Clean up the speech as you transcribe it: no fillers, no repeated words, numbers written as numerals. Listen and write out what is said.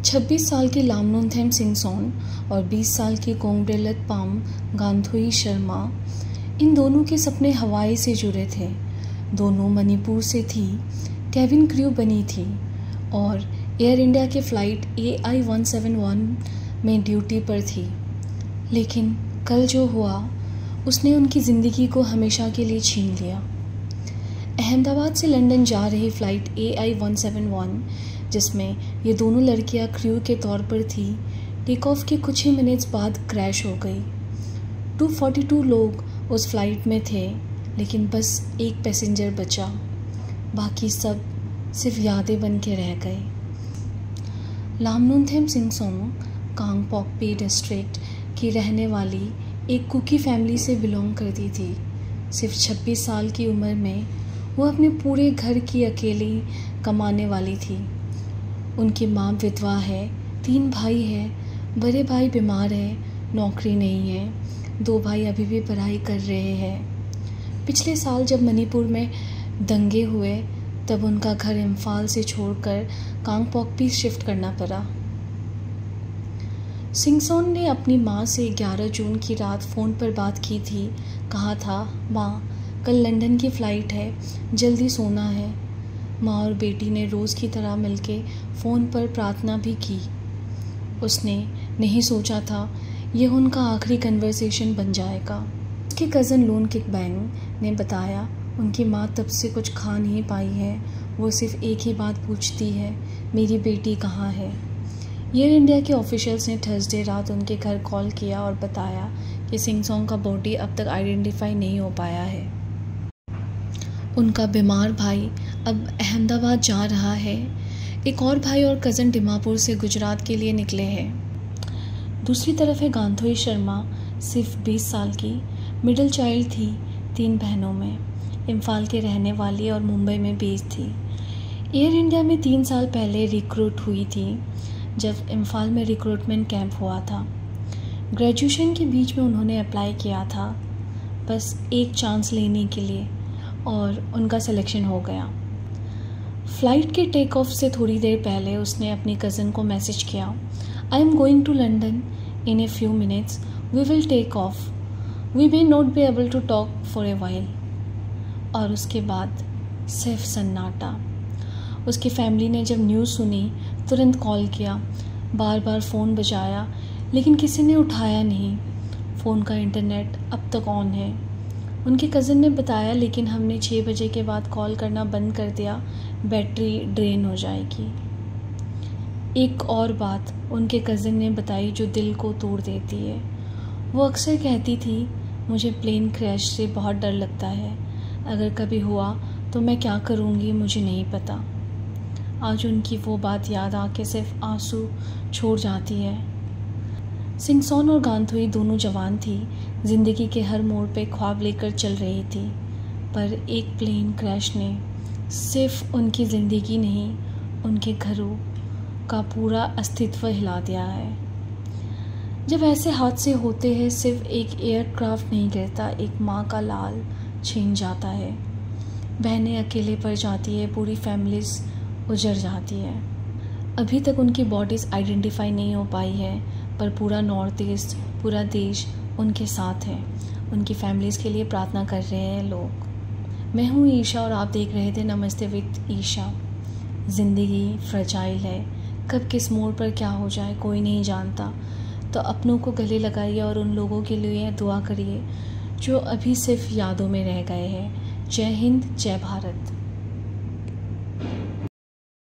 26 साल की लामनोंथेम सिंगसोन और 20 साल की कोंगब्रेलत-पाम गांथोई शर्मा, इन दोनों के सपने हवाई से जुड़े थे। दोनों मणिपुर से थी, केबिन क्रू बनी थी और एयर इंडिया के फ़्लाइट AI-171 में ड्यूटी पर थी। लेकिन कल जो हुआ उसने उनकी ज़िंदगी को हमेशा के लिए छीन लिया। अहमदाबाद से लंदन जा रही फ़्लाइट AI-171, जिसमें ये दोनों लड़कियां क्रू के तौर पर थी, टेक ऑफ के कुछ ही मिनट्स बाद क्रैश हो गई। 242 लोग उस फ्लाइट में थे, लेकिन बस एक पैसेंजर बचा। बाकी सब सिर्फ यादें बन के रह गए। लामनोंथेम सिंगसोन कांगपोकपी डिस्ट्रिक्ट की रहने वाली एक कुकी फैमिली से बिलोंग करती थी। सिर्फ 26 साल की उम्र में वो अपने पूरे घर की अकेली कमाने वाली थी। उनकी माँ विधवा है, 3 भाई हैं, बड़े भाई बीमार है, नौकरी नहीं है, 2 भाई अभी भी पढ़ाई कर रहे हैं। पिछले साल जब मणिपुर में दंगे हुए तब उनका घर इम्फाल से छोड़कर कांगपोकपी शिफ्ट करना पड़ा। सिंगसोन ने अपनी माँ से 11 जून की रात फ़ोन पर बात की थी। कहा था, माँ कल लंदन की फ़्लाइट है, जल्दी सोना है। माँ और बेटी ने रोज़ की तरह मिलके फ़ोन पर प्रार्थना भी की। उसने नहीं सोचा था यह उनका आखिरी कन्वर्सेशन बन जाएगा। उसके कज़न लोन किक बैंग ने बताया, उनकी माँ तब से कुछ खा नहीं पाई है। वो सिर्फ एक ही बात पूछती है, मेरी बेटी कहाँ है। एयर इंडिया के ऑफिशियल्स ने थर्सडे रात उनके घर कॉल किया और बताया कि सिंगसोन का बॉडी अब तक आइडेंटिफाई नहीं हो पाया है। उनका बीमार भाई अब अहमदाबाद जा रहा है। एक और भाई और कज़न दिमापुर से गुजरात के लिए निकले हैं। दूसरी तरफ है गांथोई शर्मा, सिर्फ 20 साल की, मिडिल चाइल्ड थी 3 बहनों में, इम्फाल के रहने वाली और मुंबई में बेस्ड थी। एयर इंडिया में 3 साल पहले रिक्रूट हुई थी जब इम्फाल में रिक्रूटमेंट कैंप हुआ था। ग्रेजुएशन के बीच में उन्होंने अप्लाई किया था, बस एक चांस लेने के लिए, और उनका सिलेक्शन हो गया। फ़्लाइट के टेक ऑफ से थोड़ी देर पहले उसने अपनी कज़न को मैसेज किया, I am going to London in a few minutes, we will take off, we may not be able to talk for a while. और उसके बाद सिर्फ सन्नाटा। उसकी फैमिली ने जब न्यूज़ सुनी तुरंत कॉल किया, बार बार फ़ोन बजाया, लेकिन किसी ने उठाया नहीं। फ़ोन का इंटरनेट अब तक ऑन है। उनके कज़न ने बताया, लेकिन हमने 6 बजे के बाद कॉल करना बंद कर दिया, बैटरी ड्रेन हो जाएगी। एक और बात उनके कज़न ने बताई जो दिल को तोड़ देती है। वो अक्सर कहती थी, मुझे प्लेन क्रैश से बहुत डर लगता है, अगर कभी हुआ तो मैं क्या करूँगी मुझे नहीं पता। आज उनकी वो बात याद आके सिर्फ आंसू छोड़ जाती है। सिंगसोन और गांथोई दोनों जवान थी, ज़िंदगी के हर मोड़ पे ख्वाब लेकर चल रही थी, पर एक प्लेन क्रैश ने सिर्फ उनकी ज़िंदगी नहीं, उनके घरों का पूरा अस्तित्व हिला दिया है। जब ऐसे हादसे होते हैं, सिर्फ एक एयरक्राफ्ट नहीं गिरता, एक माँ का लाल छीन जाता है, बहनें अकेले पड़ जाती है, पूरी फैमिलीज़ उजड़ जाती है। अभी तक उनकी बॉडीज़ आइडेंटिफाई नहीं हो पाई है, पर पूरा नॉर्थ ईस्ट, पूरा देश उनके साथ है। उनकी फैमिलीज़ के लिए प्रार्थना कर रहे हैं लोग। मैं हूँ ईशा और आप देख रहे थे नमस्ते विद ईशा। ज़िंदगी फ्रजाइल है, कब किस मोड़ पर क्या हो जाए कोई नहीं जानता, तो अपनों को गले लगाइए और उन लोगों के लिए दुआ करिए जो अभी सिर्फ यादों में रह गए हैं। जय हिंद, जय भारत।